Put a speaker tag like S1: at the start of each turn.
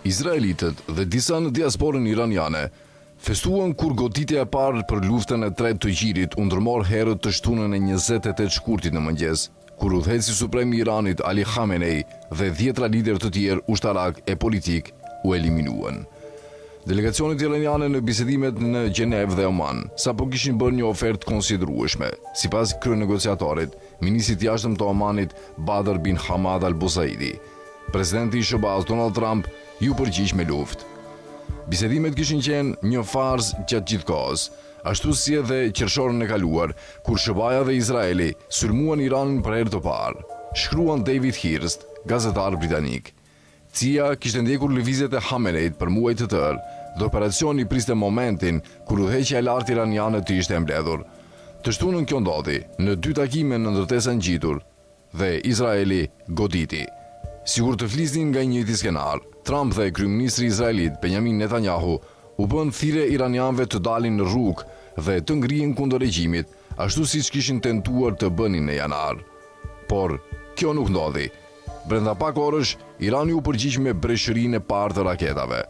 S1: Izraelitët dhe disa në diasporën iraniane festuan kur goditja e parë për luftën e tretë të Gjirit u ndërmor herët të shtunën e 28 shkurtit në mëngjes, kur udhëheqësi suprem i Iranit Ali Khamenei dhe 10 lider të tjerë ushtarak e politik u eliminuan. Delegacionet iraniane në bisedimet në Gjenevë dhe Oman sapo kishin bërë një ofertë konsiderueshme. Sipas kryenegociatorit, ministrit i jashtëm të Omanit Badr bin Hamad al-Busaidi, presidenti i SBA Donald Trump ju përgjigj me luftë. Bisedimet kishin qenë një farzë gjatë gjithë kohës, ashtu si edhe qershorin e kaluar, kur SBA dhe Izraeli sulmuan Iranin për herë të parë, shkruan David Hearst, gazetar britanik. CIA kishte ndjekur lëvizjet e Khameneit për muaj të tërë, dhe operacioni priste momentin kur udhëheqja e lartë iraniane të ishte mbledhur. Të shtunën kjo ndodhi në 2 takime në ndërtesa ngjitur dhe Izraeli goditi. Sigur të flisnin nga njëjti skenar, Trump dhe kryeministri izraelit Benjamin Netanyahu u bën thirrje iranianëve të dalin në rrugë dhe të ngrihen kundër regjimit, ashtu siç kishin tentuar të bënin në janar. Por kjo nuk ndodhi. Brenda pak orësh, Irani u përgjigj me breshërinë e parë të raketave.